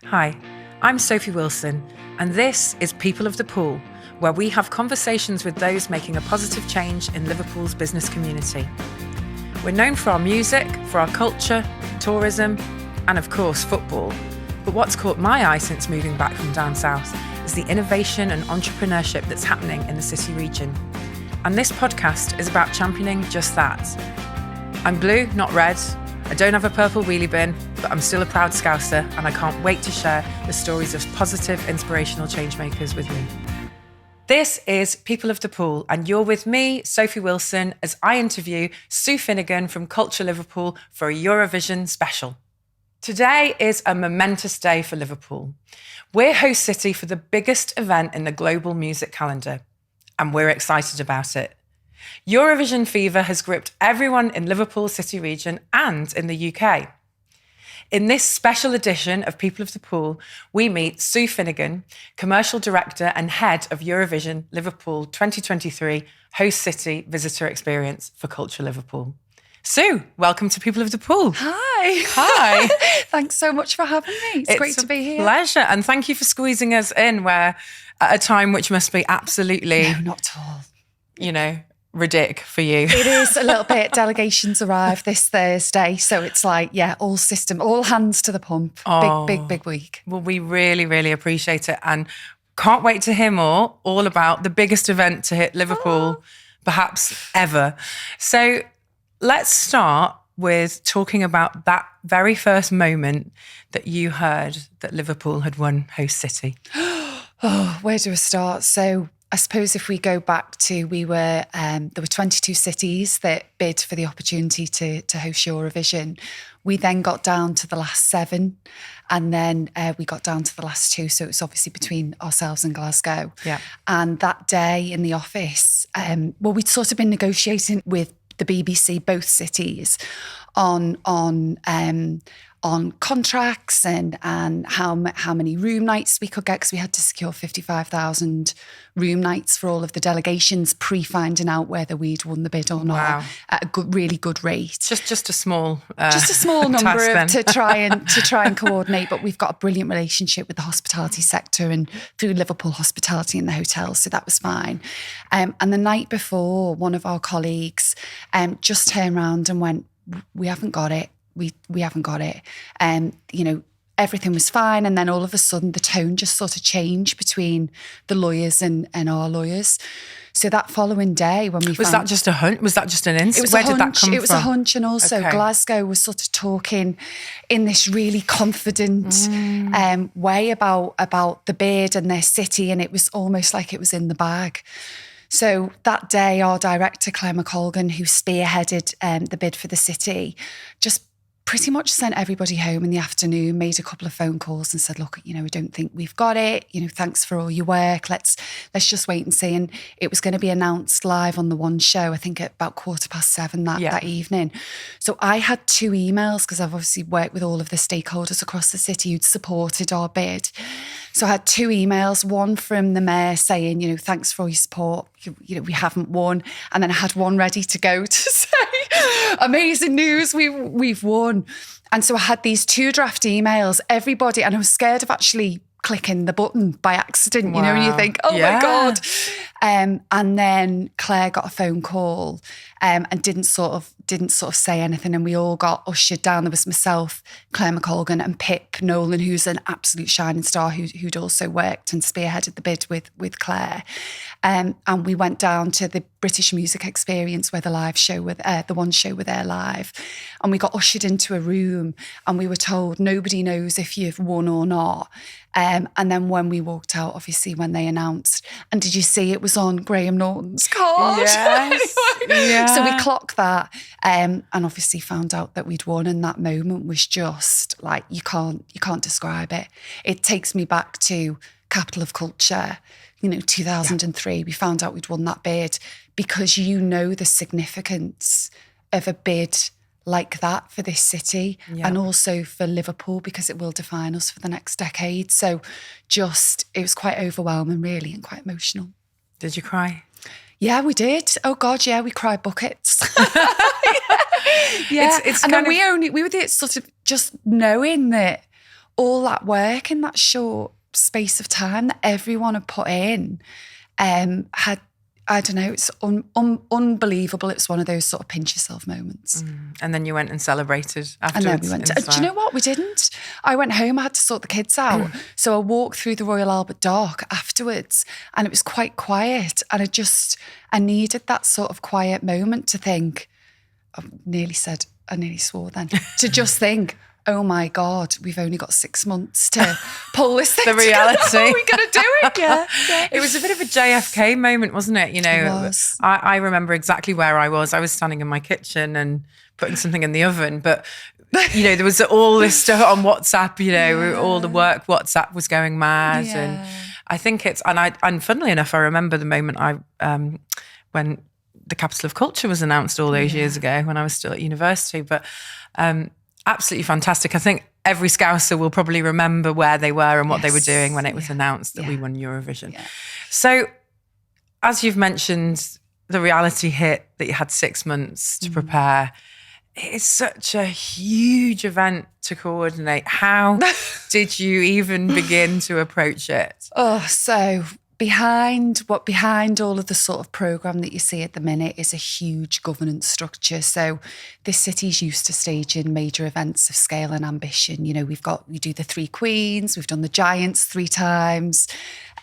Hi, I'm Sophie Wilson, and this is People of the Pool, where we have conversations with those making a positive change in Liverpool's business community. We're known for our music, for our culture, tourism, and of course, football. But what's caught my eye since moving back from down south is the innovation and entrepreneurship that's happening in the city region. And this podcast is about championing just that. I'm blue, not red. I don't have a purple wheelie bin, but I'm still a proud Scouser, and I can't wait to share the stories of positive, inspirational changemakers with me. This is People of the Pool, and you're with me, Sophie Wilson, as I interview Sue Finnegan from Culture Liverpool for a Eurovision special. Today is a momentous day for Liverpool. We're host city for the biggest event in the global music calendar, and we're excited about it. Eurovision fever has gripped everyone in Liverpool City Region and in the UK. In this special edition of People of the Pool, we meet Sue Finnegan, Commercial Director and Head of Eurovision Liverpool 2023 Host City Visitor Experience for Culture Liverpool. Sue, welcome to People of the Pool. Hi. Hi. Thanks so much for having me. It's great to be here. Pleasure. And thank you for squeezing us in at a time which must be absolutely... No, not at all. Ridic for you. It is a little bit. Delegations arrive this Thursday. So it's like, all hands to the pump. Oh. Big week. Well, we really, really appreciate it. And can't wait to hear more all about the biggest event to hit Liverpool, perhaps ever. So let's start with talking about that very first moment that you heard that Liverpool had won host city. Where do I start? So I suppose if we go back to, there were 22 cities that bid for the opportunity to host Eurovision. We then got down to the last 7, and then we got down to the last 2. So it was obviously between ourselves and Glasgow. Yeah. And that day in the office, we'd sort of been negotiating with the BBC, both cities, on contracts and how many room nights we could get, because we had to secure 55,000 room nights for all of the delegations, pre-finding out whether we'd won the bid or not at a really good rate. Just a small number to try and coordinate. But we've got a brilliant relationship with the hospitality sector and through Liverpool Hospitality in the hotels, so that was fine. And the night before, one of our colleagues just turned around and went, "We haven't got it. We haven't got it." And, everything was fine. And then all of a sudden the tone just sort of changed between the lawyers and our lawyers. So that following day when we Was that just a hunch? Was that just an instinct? Where did that come from? It was a hunch. And also Glasgow was sort of talking in this really confident way about the bid and their city. And it was almost like it was in the bag. So that day, our director, Claire McColgan, who spearheaded the bid for the city, just pretty much sent everybody home in the afternoon, made a couple of phone calls and said, "Look, we don't think we've got it. Thanks for all your work. Let's just wait and see." And it was going to be announced live on the One Show, I think at about 7:15 that evening. So I had 2 emails, because I've obviously worked with all of the stakeholders across the city who'd supported our bid. So I had 2 emails, one from the mayor saying, "Thanks for all your support. We haven't won." And then I had one ready to go to say, "Amazing news, we've won." And so I had these 2 draft emails, everybody, and I was scared of actually clicking the button by accident, and you think, "Oh my God." And then Claire got a phone call and didn't sort of say anything, and we all got ushered down. There was myself, Claire McColgan, and Pip Nolan, who's an absolute shining star, who'd also worked and spearheaded the bid with Claire. And we went down to the British Music Experience, where the One Show were there live, and we got ushered into a room, and we were told nobody knows if you've won or not. And then when we walked out, obviously when they announced, and did you see it was on Graham Norton's card? Yes. Anyway, Yeah. So we clocked that and obviously found out that we'd won, and that moment was just like, you can't describe it. It takes me back to Capital of Culture, 2003. We found out we'd won that bid, because the significance of a bid like that for this city and also for Liverpool, because it will define us for the next decade. So it was quite overwhelming, really, and quite emotional. Did you cry? Yeah, we did. Oh God, yeah, we cried buckets. Yeah, It's and then we were sort of just knowing that all that work in that short space of time that everyone had put in had, I don't know, it's unbelievable. It's one of those sort of pinch yourself moments. And then you went and celebrated afterwards. And then we went. Do you know what? We didn't. I went home. I had to sort the kids out. So I walked through the Royal Albert Dock afterwards, and it was quite quiet. And I needed that sort of quiet moment to think. I nearly swore then. To just think, oh my God, we've only got 6 months to pull this thing the reality. How are we going to do it? Yeah. It was a bit of a JFK moment, wasn't it? You know, it was. I remember exactly where I was. I was standing in my kitchen and putting something in the oven, but you know, there was all this stuff on WhatsApp, you know, all the work WhatsApp was going mad. Yeah. And I think and funnily enough, I remember the moment when the Capital of Culture was announced all those years ago when I was still at university, but absolutely fantastic. I think every Scouser will probably remember where they were and what they were doing when it was announced that we won Eurovision. Yeah. So, as you've mentioned, the reality hit that you had 6 months to prepare. It is such a huge event to coordinate. How did you even begin to approach it? Oh, so behind all of the sort of programme that you see at the minute is a huge governance structure. So this city's used to staging major events of scale and ambition. You know, we do the Three Queens, we've done the Giants 3 times,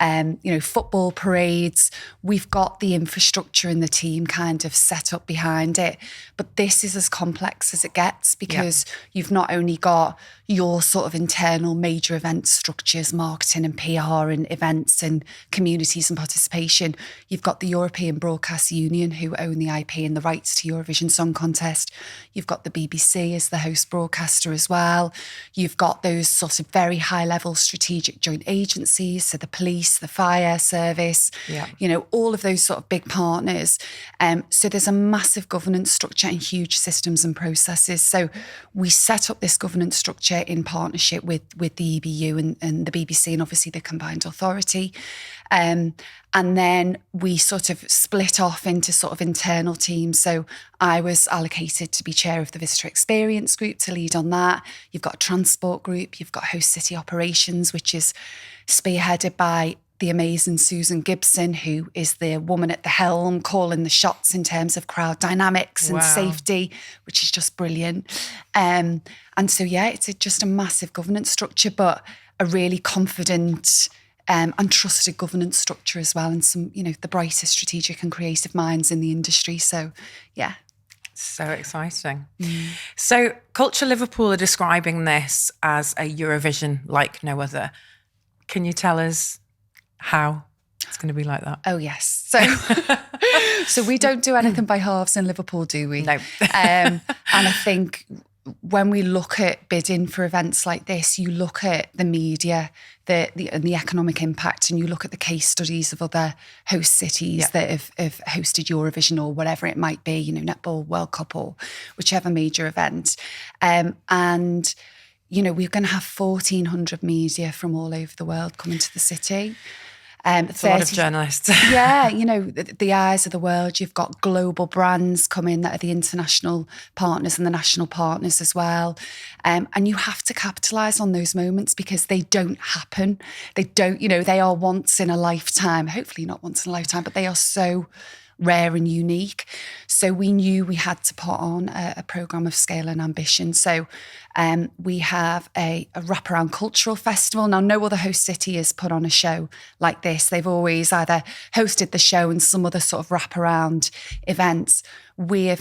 you know, football parades. We've got the infrastructure and the team kind of set up behind it. But this is as complex as it gets because you've not only got your sort of internal major event structures, marketing and PR and events and communities and participation. You've got the European Broadcast Union who own the IP and the rights to Eurovision Song Contest. You've got the BBC as the host broadcaster as well. You've got those sort of very high level strategic joint agencies, so the police, the fire service, you know, all of those sort of big partners. So there's a massive governance structure and huge systems and processes. So we set up this governance structure in partnership with the EBU and the BBC and obviously the combined authority. And then we sort of split off into sort of internal teams. So I was allocated to be chair of the visitor experience group to lead on that. You've got a transport group, you've got host city operations, which is spearheaded by the amazing Susan Gibson, who is the woman at the helm calling the shots in terms of crowd dynamics and safety, which is just brilliant. And so, it's just a massive governance structure, but a really confident and trusted governance structure as well. And some, you know, the brightest strategic and creative minds in the industry. So, So exciting. So Culture Liverpool are describing this as a Eurovision like no other. Can you tell us how it's going to be like that? Oh, yes. So we don't do anything by halves in Liverpool, do we? No. And I think when we look at bidding for events like this, you look at the media and the economic impact, and you look at the case studies of other host cities that have hosted Eurovision or whatever it might be, you know, Netball, World Cup or whichever major event. And, you know, we're going to have 1,400 media from all over the world coming to the city. It's a lot of journalists. Yeah, you know, the eyes of the world. You've got global brands coming that are the international partners and the national partners as well. And you have to capitalise on those moments because they don't happen. They don't, you know, they are once in a lifetime, hopefully not once in a lifetime, but they are so rare and unique. So we knew we had to put on a programme of scale and ambition. So we have a wraparound cultural festival. Now, no other host city has put on a show like this. They've always either hosted the show and some other sort of wraparound events. We've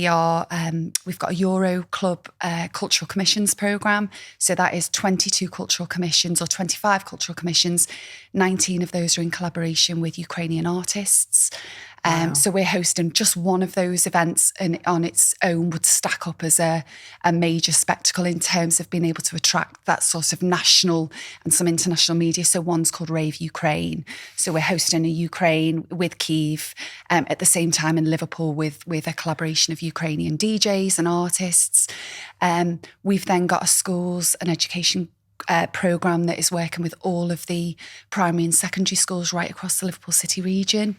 got a Euro Club Cultural Commissions programme. So that is 22 cultural commissions or 25 cultural commissions. 19 of those are in collaboration with Ukrainian artists. Wow. So we're hosting just one of those events, and on its own would stack up as a major spectacle in terms of being able to attract that sort of national and some international media. So one's called Rave Ukraine. So we're hosting a Ukraine with Kyiv at the same time in Liverpool with a collaboration of Ukrainian DJs and artists. We've then got a schools and education programme that is working with all of the primary and secondary schools right across the Liverpool City region.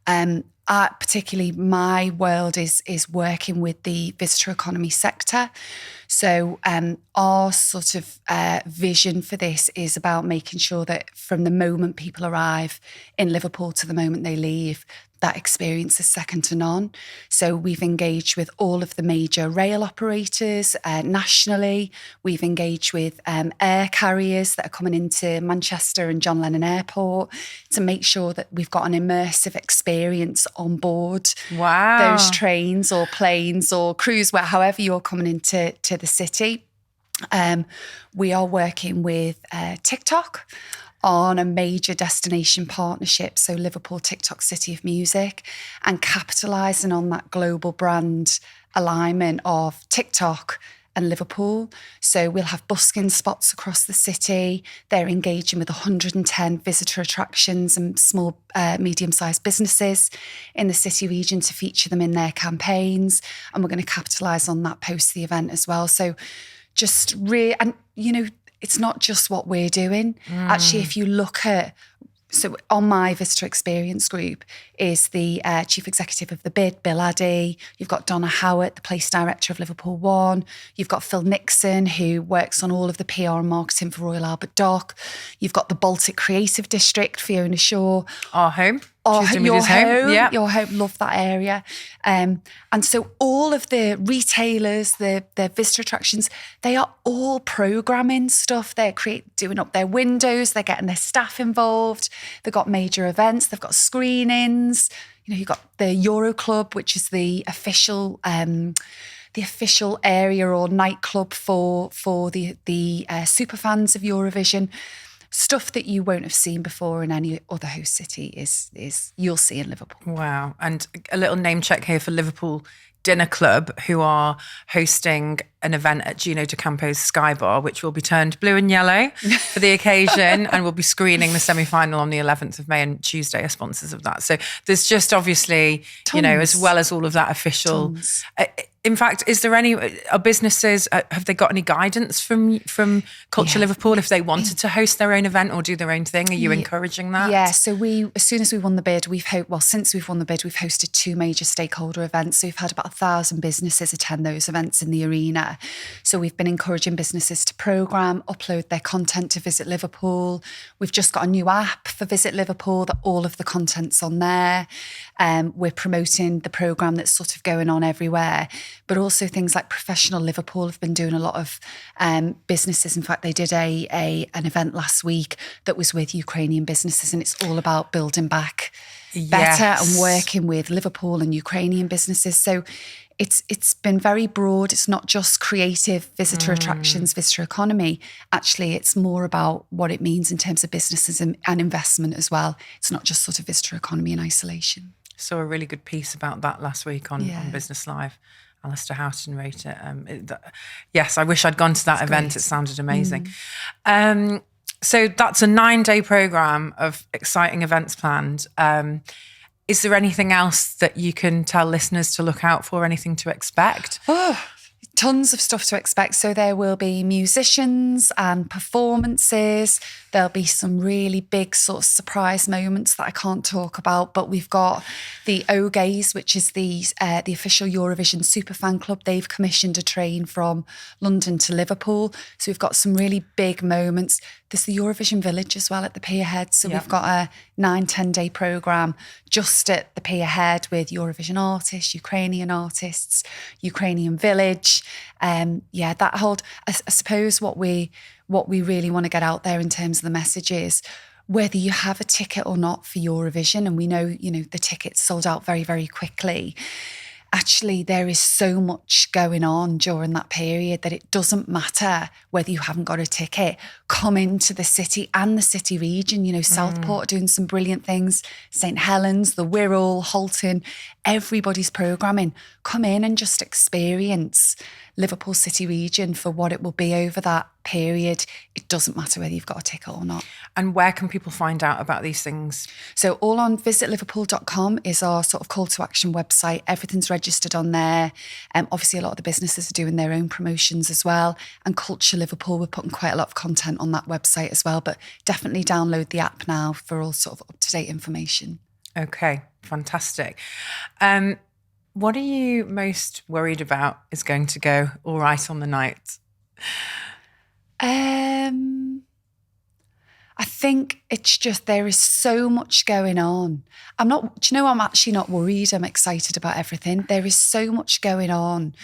Particularly my world is working with the visitor economy sector. So our sort of vision for this is about making sure that from the moment people arrive in Liverpool to the moment they leave, that experience is second to none. So we've engaged with all of the major rail operators nationally. We've engaged with air carriers that are coming into Manchester and John Lennon Airport to make sure that we've got an immersive experience on board those trains or planes or cruise, however you're coming into the city. We are working with TikTok on a major destination partnership, so Liverpool TikTok City of Music, and capitalising on that global brand alignment of TikTok and Liverpool. So we'll have busking spots across the city. They're engaging with 110 visitor attractions and small, medium-sized businesses in the city region to feature them in their campaigns. And we're going to capitalise on that post the event as well. So just and you know, it's not just what we're doing. Actually, if you look at, so on my visitor experience group is the chief executive of the BID, Bill Addy. You've got Donna Howard, the place director of Liverpool One. You've got Phil Nixon, who works on all of the PR and marketing for Royal Albert Dock. You've got the Baltic Creative District, Fiona Shaw. Our home. Your home. Yeah. Your home. Love that area. And so all of the retailers, the visitor attractions, they are all programming stuff. They're doing up their windows. They're getting their staff involved. They've got major events. They've got screenings. You know, you've got the Euro Club, which is the official area or nightclub for the super fans of Eurovision. Stuff that you won't have seen before in any other host city is you'll see in Liverpool. Wow. And a little name check here for Liverpool Dinner Club, who are hosting an event at Gino D'Acampo's Sky Bar, which will be turned blue and yellow for the occasion, and we'll be screening the semi-final on the 11th of May, and Tuesday are sponsors of that. So there's just obviously, Tons. You know, as well as all of that official... In fact, is there are businesses, have they got any guidance from Culture Liverpool if they wanted to host their own event or do their own thing? Are you encouraging that? Yeah, so as soon as we won the bid, since we've won the bid, we've hosted 2 major stakeholder events. So we've had about 1,000 businesses attend those events in the arena. So we've been encouraging businesses to programme, upload their content to Visit Liverpool. We've just got a new app for Visit Liverpool that all of the content's on there. We're promoting the programme that's sort of going on everywhere. But also things like Professional Liverpool have been doing a lot of businesses. In fact, they did an event last week that was with Ukrainian businesses, and it's all about building back better and working with Liverpool and Ukrainian businesses. So it's been very broad. It's not just creative visitor attractions, visitor economy. Actually, it's more about what it means in terms of businesses and investment as well. It's not just sort of visitor economy in isolation. Saw a really good piece about that last week on Business Live. Alistair Houghton wrote it. Yes, I wish I'd gone to that event. Great. It sounded amazing. So that's a 9-day programme of exciting events planned. Is there anything else that you can tell listeners to look out for, anything to expect? Tons of stuff to expect. So there will be musicians and performances. There'll be some really big sort of surprise moments that I can't talk about, but we've got the OGAys, which is the official Eurovision super fan club. They've commissioned a train from London to Liverpool. So we've got some really big moments. There's the Eurovision Village as well at the Pierhead. So we've got a 9-10 day programme just at the Pierhead with Eurovision artists, Ukrainian Village. That whole, I suppose what we really want to get out there in terms of the message is whether you have a ticket or not for Eurovision, and we know, the tickets sold out very, very quickly. Actually, there is so much going on during that period that it doesn't matter whether you haven't got a ticket. Come into the city and the city region. Southport are doing some brilliant things. St Helens, the Wirral, Halton, everybody's programming. Come in and just experience Liverpool City Region for what it will be over that period. It doesn't matter whether you've got a ticket or not. And where can people find out about these things? So all on visitliverpool.com is our sort of call to action website. Everything's registered on there. Obviously, a lot of the businesses are doing their own promotions as well. And Culture Liverpool, we're putting quite a lot of content on that website as well. But definitely download the app now for all sort of up-to-date information. Okay, fantastic. What are you most worried about is going to go all right on the night? I think it's just there is so much going on. I'm actually not worried. I'm excited about everything. There is so much going on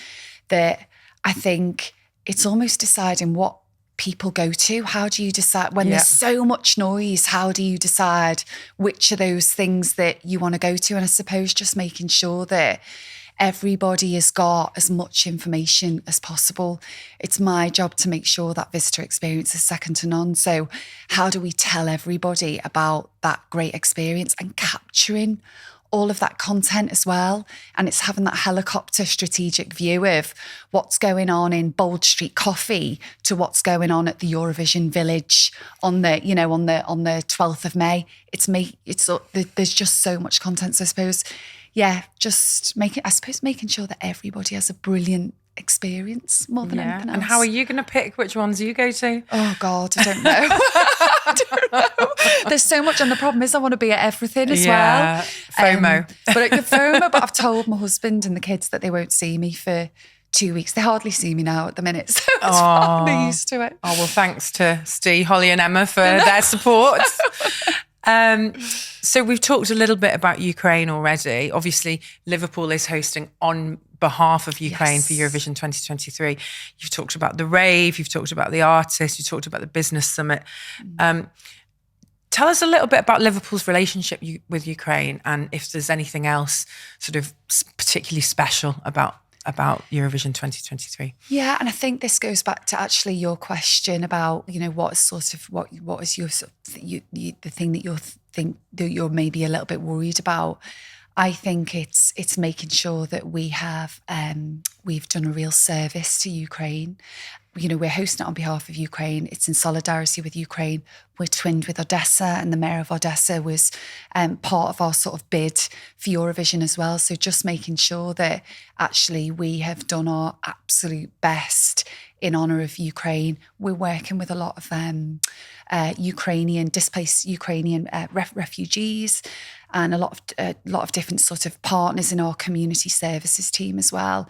that I think it's almost deciding what people go to. How do you decide when there's so much noise? How do you decide which of those things that you want to go to? And I suppose just making sure that everybody has got as much information as possible. It's my job to make sure that visitor experience is second to none. So how do we tell everybody about that great experience and capturing all of that content as well? And it's having that helicopter strategic view of what's going on in Bold Street Coffee to what's going on at the Eurovision Village on the 12th of May. There's just so much content. So I suppose, just making sure that everybody has a brilliant experience more than anything else. And how are you going to pick which ones you go to? Oh God, I don't know. I don't know. There's so much, and the problem is I want to be at everything as well. FOMO. But I've told my husband and the kids that they won't see me for 2 weeks. They hardly see me now at the minute, so it's fine. They're used to it. Oh well, thanks to Steve, Holly, and Emma for their support. So we've talked a little bit about Ukraine already. Obviously, Liverpool is hosting on behalf of Ukraine for Eurovision 2023. You've talked about the rave, you've talked about the artists, you've talked about the business summit. Tell us a little bit about Liverpool's relationship with Ukraine, and if there's anything else sort of particularly special about Eurovision 2023. Yeah, and I think this goes back to actually your question about, what is your sort of, the thing that think that you're maybe a little bit worried about. I think it's making sure that we've done a real service to Ukraine. We're hosting it on behalf of Ukraine. It's in solidarity with Ukraine. We're twinned with Odessa, and the mayor of Odessa was part of our sort of bid for Eurovision as well. So just making sure that actually we have done our absolute best in honour of Ukraine. We're working with a lot of displaced Ukrainian refugees, and a lot of different sort of partners in our community services team as well.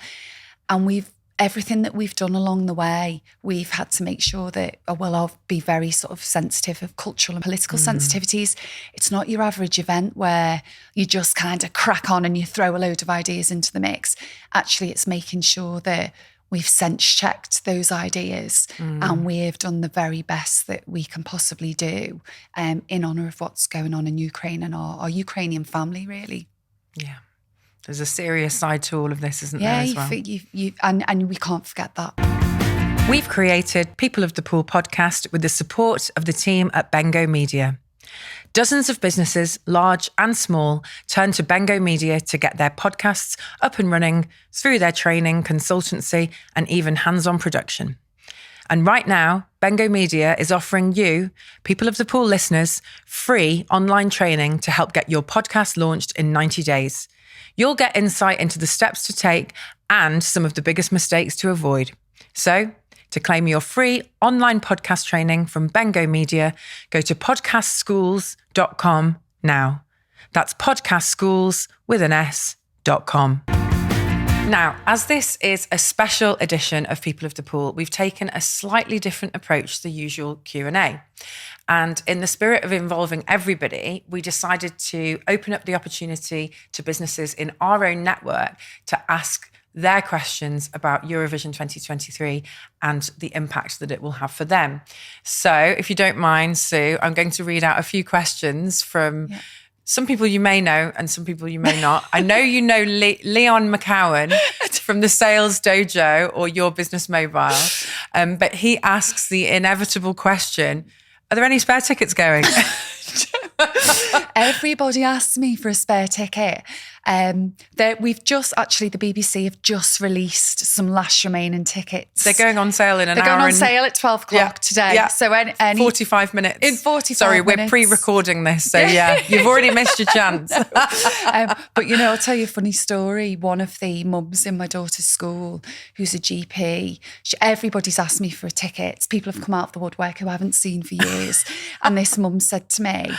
And everything that we've done along the way, we've had to make sure that, I'll be very sort of sensitive of cultural and political sensitivities. It's not your average event where you just kind of crack on and you throw a load of ideas into the mix. Actually, it's making sure that we've sense-checked those ideas and we have done the very best that we can possibly do in honour of what's going on in Ukraine and our Ukrainian family, really. Yeah. There's a serious side to all of this, isn't there, as well? And we can't forget that. We've created People of the Pool podcast with the support of the team at Bengo Media. Dozens of businesses, large and small, turn to Bengo Media to get their podcasts up and running through their training, consultancy, and even hands-on production. And right now, Bengo Media is offering you, People of the Pool listeners, free online training to help get your podcast launched in 90 days. You'll get insight into the steps to take and some of the biggest mistakes to avoid. So, to claim your free online podcast training from Bengo Media, go to podcastschools.com now. That's podcastschools.com. Now, as this is a special edition of People of the Pool, we've taken a slightly different approach to the usual Q&A. And in the spirit of involving everybody, we decided to open up the opportunity to businesses in our own network to ask their questions about Eurovision 2023 and the impact that it will have for them. So if you don't mind, Sue, I'm going to read out a few questions from some people you may know and some people you may not. I know you know Leon McCowan from the Sales Dojo or Your Business Mobile, but he asks the inevitable question, are there any spare tickets going? Everybody asks me for a spare ticket. The BBC have just released some last remaining tickets. They're going on sale in an hour. They're going on sale at 12 o'clock today. Yeah. So 45 minutes. In 45 Sorry, minutes. We're pre-recording this, so you've already missed your chance. But I'll tell you a funny story. One of the mums in my daughter's school, who's a GP, everybody's asked me for tickets. People have come out of the woodwork who I haven't seen for years. And this mum said to me,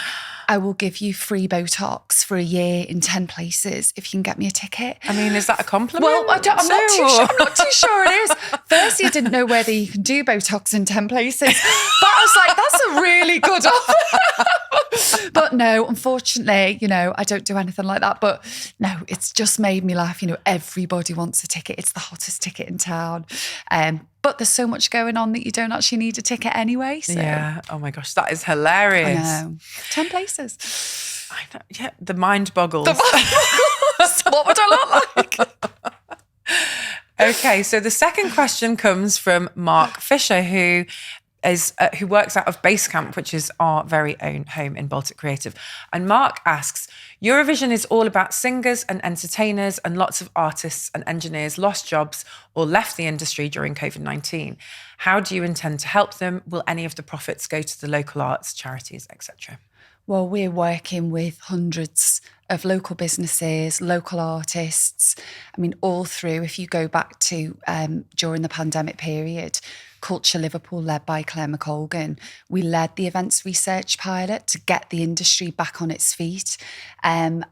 I will give you free Botox for a year in 10 places if you can get me a ticket. I mean, is that a compliment? Well, I'm not too sure it is. Firstly, I didn't know whether you can do Botox in 10 places, but I was like, that's a really good offer. But no, unfortunately, I don't do anything like that. But no, it's just made me laugh. Everybody wants a ticket. It's the hottest ticket in town. But there's so much going on that you don't actually need a ticket anyway. So. Yeah. Oh my gosh, that is hilarious. I know. 10 places. I know. Yeah, the mind boggles. What would I look like? Okay, so the second question comes from Mark Fisher, who works out of Basecamp, which is our very own home in Baltic Creative. And Mark asks, Eurovision is all about singers and entertainers, and lots of artists and engineers lost jobs or left the industry during COVID-19. How do you intend to help them? Will any of the profits go to the local arts, charities, etc.? Well, we're working with hundreds of local businesses, local artists. I mean, all through, if you go back to during the pandemic period, Culture Liverpool, led by Claire McColgan, we led the events research pilot to get the industry back on its feet. And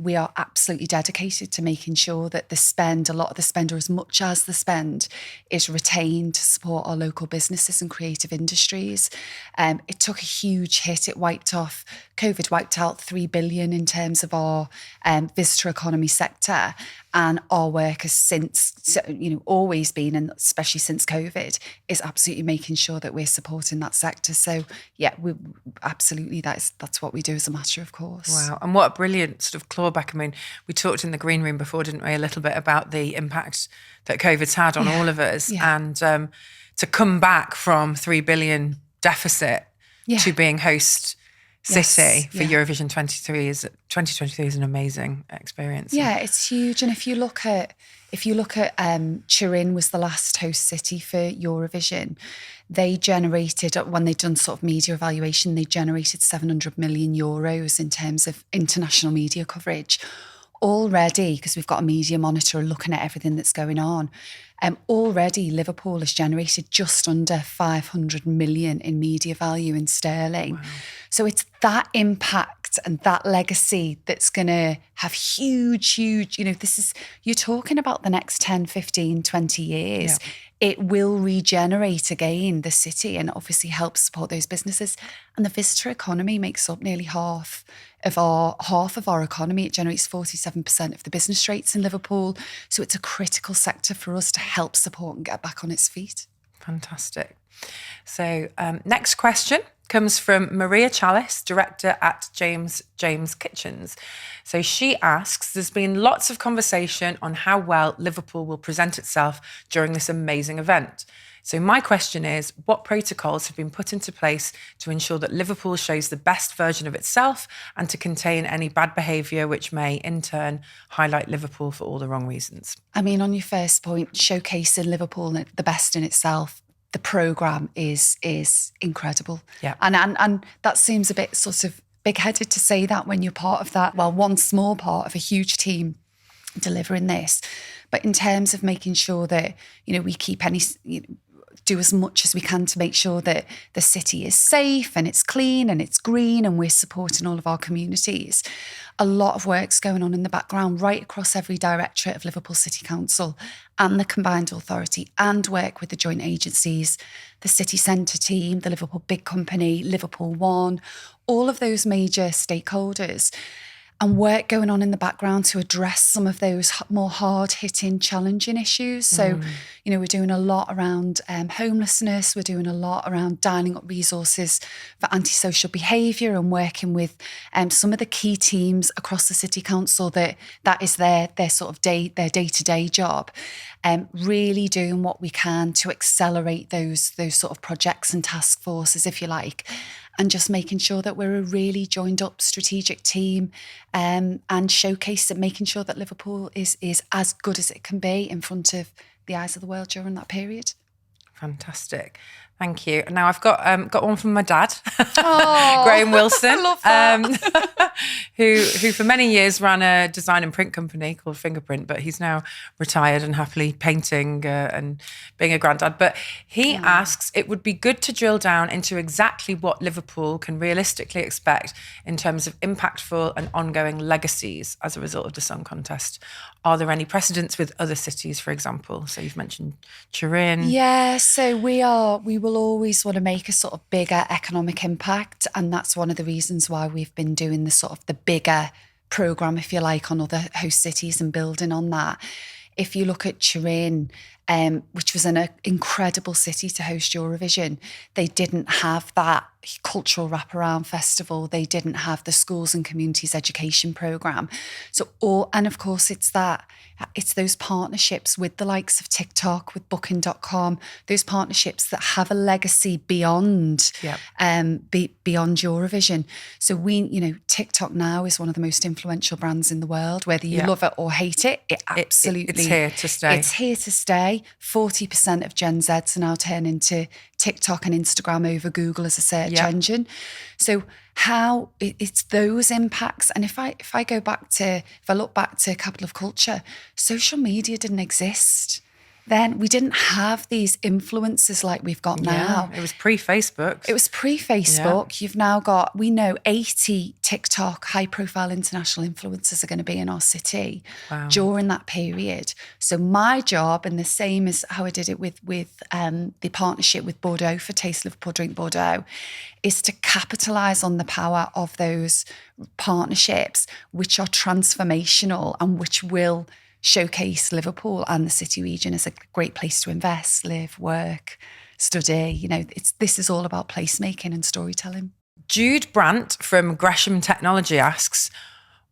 we are absolutely dedicated to making sure that a lot of the spend, or as much as the spend, is retained to support our local businesses and creative industries. It took a huge hit. COVID wiped out 3 billion in terms of our visitor economy sector. And our work has since, always been, and especially since COVID, is absolutely making sure that we're supporting that sector. So, yeah, we absolutely, that's what we do as a matter of course. Wow. And what a brilliant sort of clawback. I mean, we talked in the green room before, didn't we, a little bit about the impact that COVID's had on all of us. Yeah. And to come back from 3 billion deficit to being host city for Eurovision 2023 is an amazing experience. Yeah, it's huge. And if you look at Turin was the last host city for Eurovision. They generated, when they'd done sort of media evaluation, they generated 700 million euros in terms of international media coverage. Already, because we've got a media monitor looking at everything that's going on, already Liverpool has generated just under 500 million in media value in sterling. Wow. So it's that impact and that legacy that's going to have huge, you're talking about the next 10, 15, 20 years. Yeah. It will regenerate again the city and obviously help support those businesses. And the visitor economy makes up nearly half of our economy. It generates 47% of the business rates in Liverpool. So it's a critical sector for us to help support and get back on its feet. Fantastic. So next question comes from Maria Chalice, director at James Kitchens. So she asks, there's been lots of conversation on how well Liverpool will present itself during this amazing event. So my question is, what protocols have been put into place to ensure that Liverpool shows the best version of itself and to contain any bad behaviour which may, in turn, highlight Liverpool for all the wrong reasons? I mean, on your first point, showcasing Liverpool the best in itself, the programme is incredible. Yeah. And that seems a bit sort of big-headed to say that when you're part of that, well, one small part of a huge team delivering this. But in terms of making sure that, we keep do as much as we can to make sure that the city is safe and it's clean and it's green and we're supporting all of our communities. A lot of work's going on in the background right across every directorate of Liverpool City Council and the combined authority, and work with the joint agencies, the city centre team, the Liverpool Big Company, Liverpool One, all of those major stakeholders. And work going on in the background to address some of those more hard-hitting, challenging issues. So, we're doing a lot around homelessness. We're doing a lot around dialing up resources for antisocial behaviour and working with some of the key teams across the City Council that is their sort of their day-to-day job. Really doing what we can to accelerate those sort of projects and task forces, if you like. And just making sure that we're a really joined up strategic team and showcase and making sure that Liverpool is as good as it can be in front of the eyes of the world during that period. Fantastic. Thank you. Now I've got one from my dad, Oh, Graham Wilson, I love that. who for many years ran a design and print company called Fingerprint, but he's now retired and happily painting and being a granddad. But he asks, it would be good to drill down into exactly what Liverpool can realistically expect in terms of impactful and ongoing legacies as a result of the Song Contest. Are there any precedents with other cities, for example? So you've mentioned Turin. Yeah, so we will always want to make a sort of bigger economic impact. And that's one of the reasons why we've been doing the sort of the bigger programme, if you like, on other host cities and building on that. If you look at Turin, which was an incredible city to host Eurovision, they didn't have that cultural wraparound festival. They didn't have the schools and communities education programme. And of course it's those partnerships with the likes of TikTok, with Booking.com, those partnerships that have a legacy beyond beyond Eurovision. So TikTok now is one of the most influential brands in the world. Whether you love it or hate it, it's here to stay. It's here to stay. 40% of Gen Zs are now turning to TikTok and Instagram over Google as a search engine. So how it's those impacts. And if I look back to Capital of Culture, social media didn't exist. Then we didn't have these influences like we've got now. It was pre-Facebook. You've now got, we know 80 TikTok high-profile international influencers are going to be in our city during that period. So my job, and the same as how I did it with the partnership with Bordeaux for Taste Liverpool, Drink Bordeaux, is to capitalise on the power of those partnerships, which are transformational and which will showcase Liverpool and the city region as a great place to invest, live, work, study. This is all about placemaking and storytelling. Jude Brandt from Gresham Technology asks,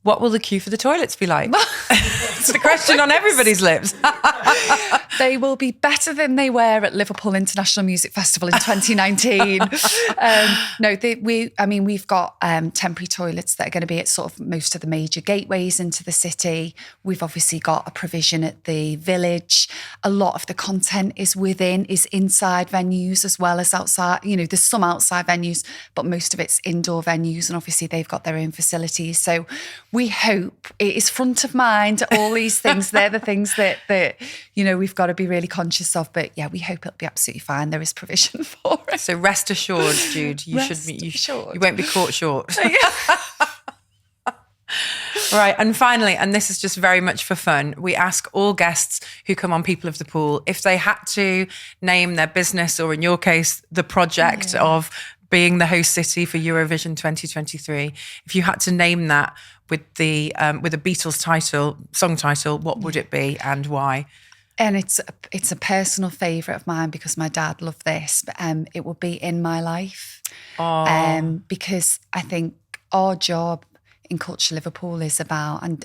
what will the queue for the toilets be like? It's the question on everybody's lips. They will be better than they were at Liverpool International Music Festival in 2019. We've got temporary toilets that are going to be at sort of most of the major gateways into the city. We've obviously got a provision at the Village. A lot of the content is inside venues as well as outside. There's some outside venues, but most of it's indoor venues, and obviously they've got their own facilities. So we hope it is front of mind. All these things, they're the things that we've got to be really conscious of. But yeah, we hope it'll be absolutely fine. There is provision for it. So rest assured, Jude, you won't be caught short. Right, and finally, and this is just very much for fun, we ask all guests who come on People of the Pool if they had to name their business, or in your case, the project of being the host city for Eurovision 2023. If you had to name that with a Beatles song title, what would it be and why? And it's a personal favourite of mine because my dad loved this. But it would be In My Life, because I think our job in Culture Liverpool is about and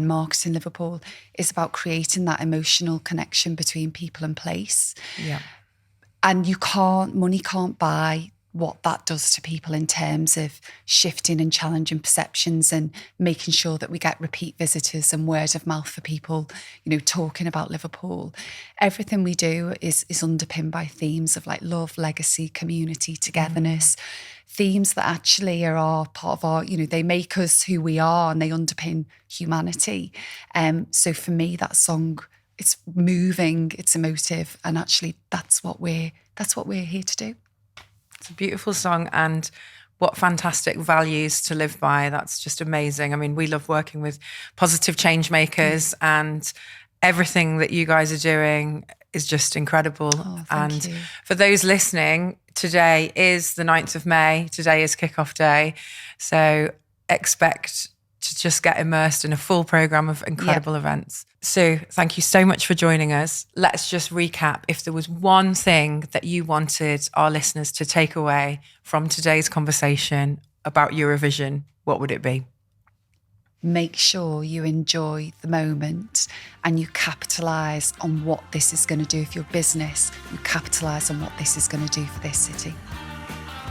Marketing Liverpool is about creating that emotional connection between people and place. Yeah, and money can't buy what that does to people in terms of shifting and challenging perceptions and making sure that we get repeat visitors and word of mouth for people, talking about Liverpool. Everything we do is underpinned by themes of like love, legacy, community, togetherness, themes that actually are part of our, they make us who we are and they underpin humanity. So for me, that song, it's moving, it's emotive, and actually that's what we're here to do. It's a beautiful song, and what fantastic values to live by. That's just amazing. I mean, we love working with positive change makers, and everything that you guys are doing is just incredible. Oh, thank you. For those listening, today is the 9th of May. Today is kickoff day. So expect to just get immersed in a full programme of incredible events. Sue, thank you so much for joining us. Let's just recap. If there was one thing that you wanted our listeners to take away from today's conversation about Eurovision, what would it be? Make sure you enjoy the moment and you capitalise on what this is going to do for your business. You capitalise on what this is going to do for this city.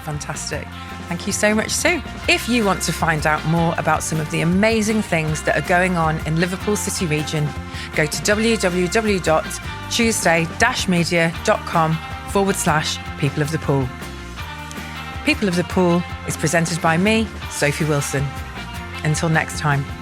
Fantastic. Thank you so much, Sue. If you want to find out more about some of the amazing things that are going on in Liverpool City Region, go to www.tuesday-media.com facebook.com/People of the Pool. People of the Pool is presented by me, Sophie Wilson. Until next time.